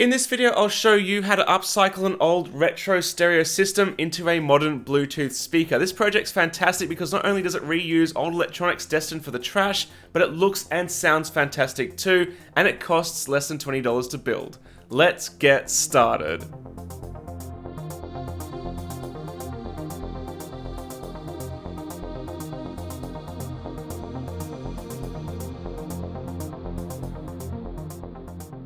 In this video, I'll show you how to upcycle an old retro stereo system into a modern Bluetooth speaker. This project's fantastic because not only does it reuse old electronics destined for the trash, but it looks and sounds fantastic too, and it costs less than $20 to build. Let's get started.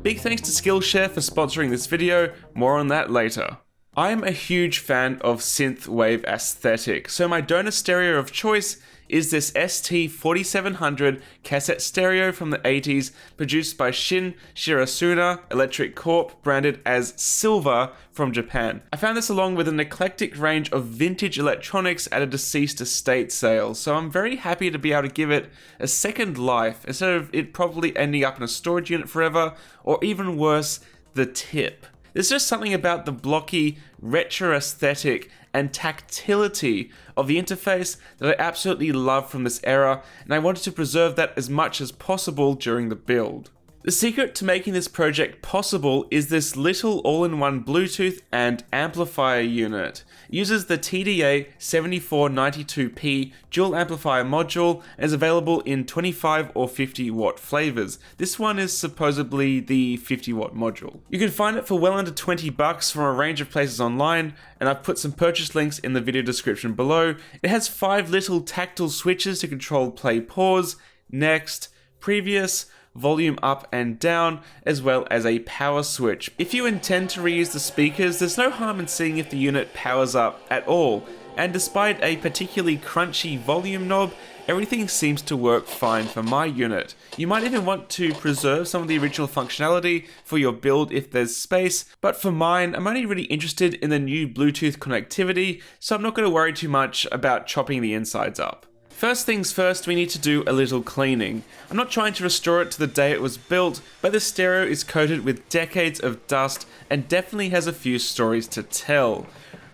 Big thanks to Skillshare for sponsoring this video, more on that later. I am a huge fan of synthwave aesthetic, so my donor stereo of choice is this ST4700 cassette stereo from the 80s, produced by Shin Shirasuna Electric Corp, branded as Silver from Japan. I found this along with an eclectic range of vintage electronics at a deceased estate sale, so I'm very happy to be able to give it a second life, instead of it probably ending up in a storage unit forever, or even worse, the tip. There's just something about the blocky, retro aesthetic and tactility of the interface that I absolutely love from this era, and I wanted to preserve that as much as possible during the build. The secret to making this project possible is this little all-in-one Bluetooth and amplifier unit. It uses the TDA7492P dual amplifier module and is available in 25 or 50 watt flavors. This one is supposedly the 50 watt module. You can find it for well under $20 from a range of places online, and I've put some purchase links in the video description below. It has 5 little tactile switches to control play, pause, next, previous, volume up and down, as well as a power switch. If you intend to reuse the speakers, there's no harm in seeing if the unit powers up at all, and despite a particularly crunchy volume knob, everything seems to work fine for my unit. You might even want to preserve some of the original functionality for your build if there's space, but for mine, I'm only really interested in the new Bluetooth connectivity, so I'm not going to worry too much about chopping the insides up. First things first, we need to do a little cleaning. I'm not trying to restore it to the day it was built, but the stereo is coated with decades of dust and definitely has a few stories to tell.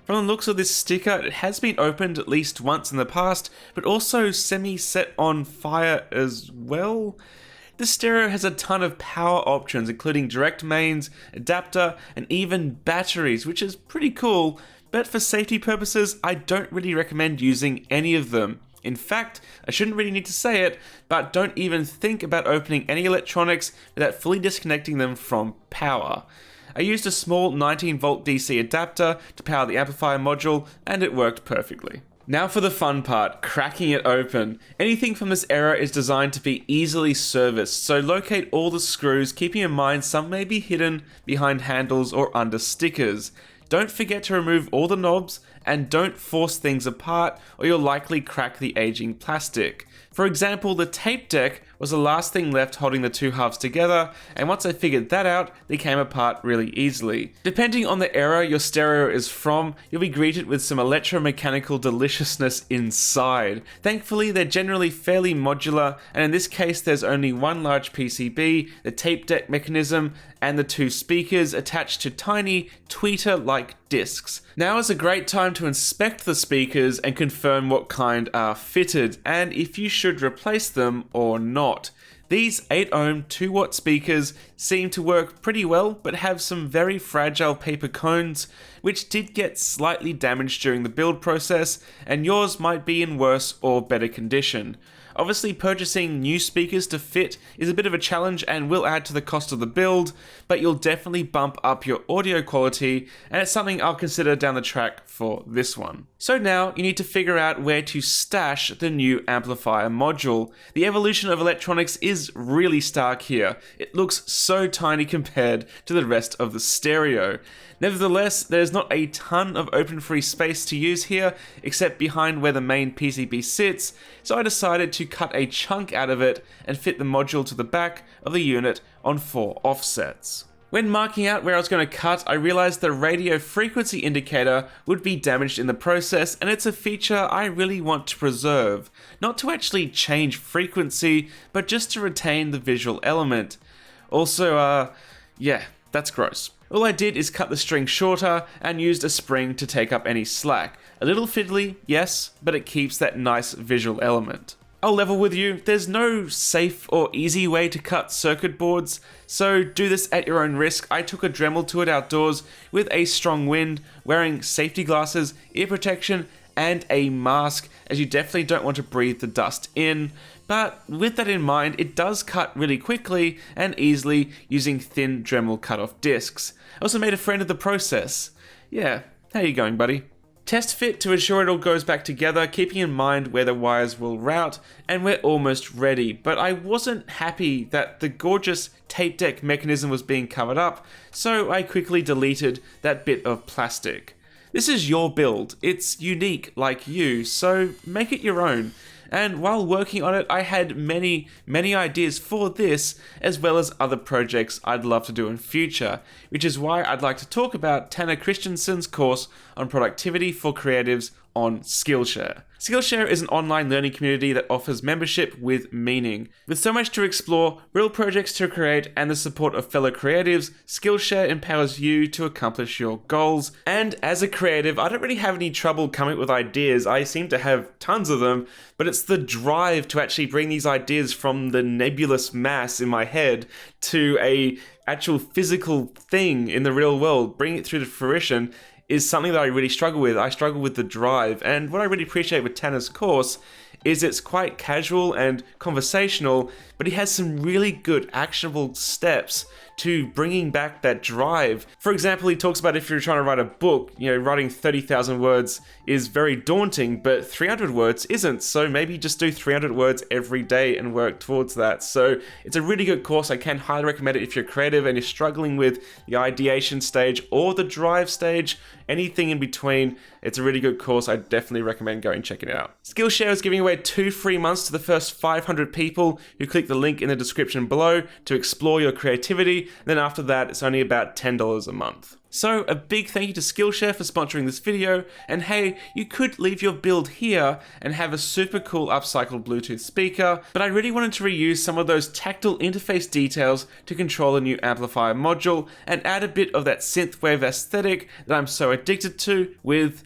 From the looks of this sticker, it has been opened at least once in the past, but also semi-set on fire as well. The stereo has a ton of power options, including direct mains, adapter, and even batteries, which is pretty cool, but for safety purposes, I don't really recommend using any of them. In fact, I shouldn't really need to say it, but don't even think about opening any electronics without fully disconnecting them from power. I used a small 19 volt DC adapter to power the amplifier module, and it worked perfectly. Now for the fun part, cracking it open. Anything from this era is designed to be easily serviced, so locate all the screws, keeping in mind some may be hidden behind handles or under stickers. Don't forget to remove all the knobs, and don't force things apart or you'll likely crack the aging plastic. For example, the tape deck was the last thing left holding the two halves together, and once I figured that out, they came apart really easily. Depending on the era your stereo is from, you'll be greeted with some electromechanical deliciousness inside. Thankfully, they're generally fairly modular, and in this case there's only one large PCB, the tape deck mechanism, and the 2 speakers attached to tiny tweeter-like discs. Now is a great time to inspect the speakers and confirm what kind are fitted, and if you should replace them or not. These 8 ohm 2 watt speakers seem to work pretty well, but have some very fragile paper cones, which did get slightly damaged during the build process, and yours might be in worse or better condition. Obviously, purchasing new speakers to fit is a bit of a challenge and will add to the cost of the build, but you'll definitely bump up your audio quality, and it's something I'll consider down the track for this one. So now you need to figure out where to stash the new amplifier module. The evolution of electronics is really stark here. It looks so tiny compared to the rest of the stereo. Nevertheless, there's not a ton of open free space to use here, except behind where the main PCB sits, so I decided to cut a chunk out of it and fit the module to the back of the unit on 4 offsets. When marking out where I was going to cut, I realized the radio frequency indicator would be damaged in the process, and it's a feature I really want to preserve. Not to actually change frequency, but just to retain the visual element. Also, yeah, that's gross. All I did is cut the string shorter and used a spring to take up any slack. A little fiddly, yes, but it keeps that nice visual element. I'll level with you, there's no safe or easy way to cut circuit boards, so do this at your own risk. I took a Dremel to it outdoors with a strong wind, wearing safety glasses, ear protection, and a mask, as you definitely don't want to breathe the dust in. But with that in mind, it does cut really quickly and easily using thin Dremel cut-off discs. I also made a friend of the process. Yeah, how you going, buddy? Test fit to ensure it all goes back together, keeping in mind where the wires will route, and we're almost ready. But I wasn't happy that the gorgeous tape deck mechanism was being covered up, so I quickly deleted that bit of plastic. This is your build, it's unique like you, so make it your own. And while working on it, I had many ideas for this, as well as other projects I'd love to do in future, which is why I'd like to talk about Tanner Christensen's course on productivity for creatives on Skillshare. Skillshare is an online learning community that offers membership with meaning. With so much to explore, real projects to create, and the support of fellow creatives, Skillshare empowers you to accomplish your goals. And as a creative, I don't really have any trouble coming up with ideas. I seem to have tons of them, but it's the drive to actually bring these ideas from the nebulous mass in my head to a actual physical thing in the real world, bring it through to fruition, is something that I really struggle with. I struggle with the drive, and what I really appreciate with Tanner's course is it's quite casual and conversational, but he has some really good actionable steps to bringing back that drive. For example, he talks about if you're trying to write a book, writing 30,000 words is very daunting, but 300 words isn't, so maybe just do 300 words every day and work towards that. So it's a really good course. I can highly recommend it if you're creative and you're struggling with the ideation stage or the drive stage, anything in between. It's a really good course. I definitely recommend going and checking it out. Skillshare is giving away 2 free months to the first 500 people who click the link in the description below to explore your creativity. Then after that, it's only about $10 a month. So a big thank you to Skillshare for sponsoring this video, and hey, you could leave your build here and have a super cool upcycled Bluetooth speaker, but I really wanted to reuse some of those tactile interface details to control a new amplifier module and add a bit of that synthwave aesthetic that I'm so addicted to with,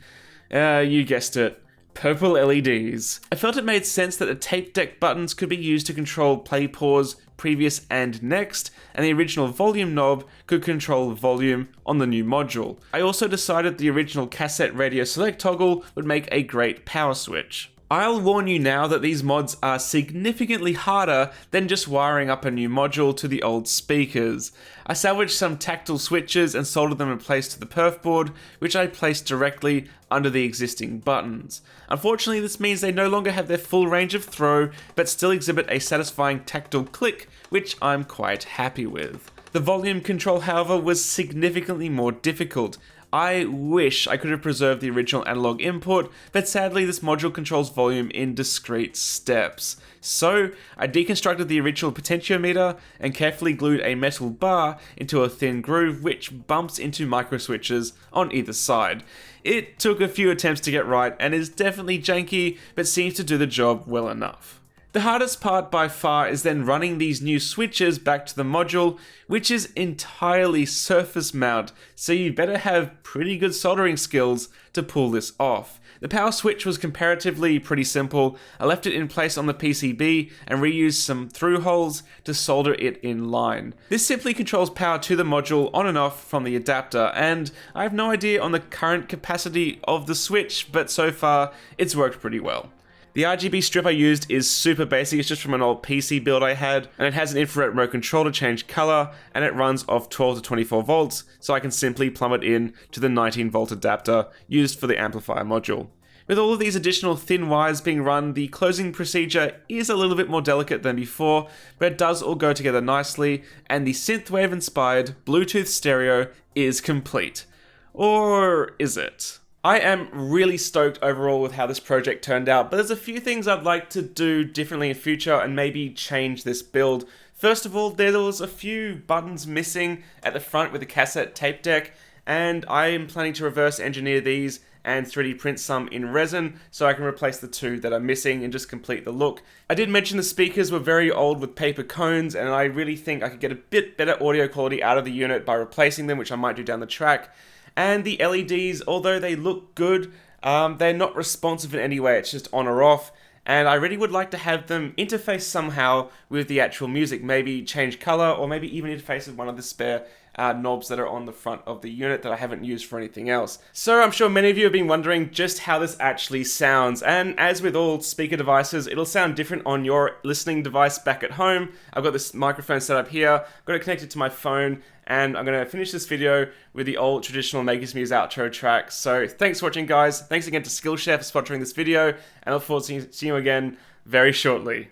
you guessed it, purple LEDs. I felt it made sense that the tape deck buttons could be used to control play, pause, previous and next, and the original volume knob could control volume on the new module. I also decided the original cassette radio select toggle would make a great power switch. I'll warn you now that these mods are significantly harder than just wiring up a new module to the old speakers. I salvaged some tactile switches and soldered them in place to the perf board, which I placed directly under the existing buttons. Unfortunately, this means they no longer have their full range of throw, but still exhibit a satisfying tactile click, which I'm quite happy with. The volume control, however, was significantly more difficult. I wish I could have preserved the original analog input, but sadly this module controls volume in discrete steps. So I deconstructed the original potentiometer and carefully glued a metal bar into a thin groove which bumps into micro switches on either side. It took a few attempts to get right and is definitely janky, but seems to do the job well enough. The hardest part by far is then running these new switches back to the module, which is entirely surface mount, so you better have pretty good soldering skills to pull this off. The power switch was comparatively pretty simple. I left it in place on the PCB and reused some through holes to solder it in line. This simply controls power to the module on and off from the adapter, and I have no idea on the current capacity of the switch, but so far it's worked pretty well. The RGB strip I used is super basic, it's just from an old PC build I had, and it has an infrared remote control to change color, and it runs off 12 to 24 volts, so I can simply plumb it in to the 19 volt adapter used for the amplifier module. With all of these additional thin wires being run, the closing procedure is a little bit more delicate than before, but it does all go together nicely, and the synthwave inspired Bluetooth stereo is complete. Or is it? I am really stoked overall with how this project turned out, but there's a few things I'd like to do differently in future and maybe change this build. First of all, there was a few buttons missing at the front with the cassette tape deck, and I am planning to reverse engineer these and 3D print some in resin so I can replace the 2 that are missing and just complete the look. I did mention the speakers were very old with paper cones, and I really think I could get a bit better audio quality out of the unit by replacing them, which I might do down the track. And the LEDs, although they look good, they're not responsive in any way, it's just on or off. and I really would like to have them interface somehow with the actual music, maybe change color, or maybe even interface with one of the spare knobs that are on the front of the unit that I haven't used for anything else. So I'm sure many of you have been wondering just how this actually sounds, and as with all speaker devices, it'll sound different on your listening device back at home. I've got this microphone set up here, got it connected to my phone, and I'm going to finish this video with the old traditional Makers Muse outro track. So thanks for watching, guys. Thanks again to Skillshare for sponsoring this video, and I look forward to seeing you again very shortly.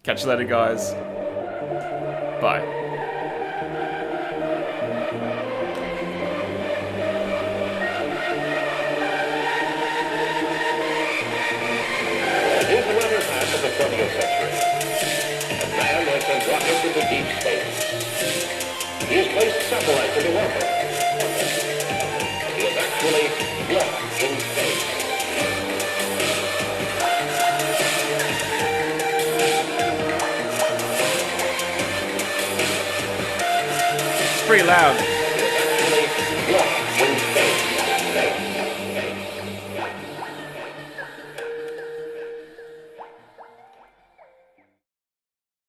Catch you later, guys. Bye. Here's the latter half of the 20th century. A man has been rocket into deep space. He has placed satellites into orbit. He is actually lost in space. It's pretty loud. He is actually lost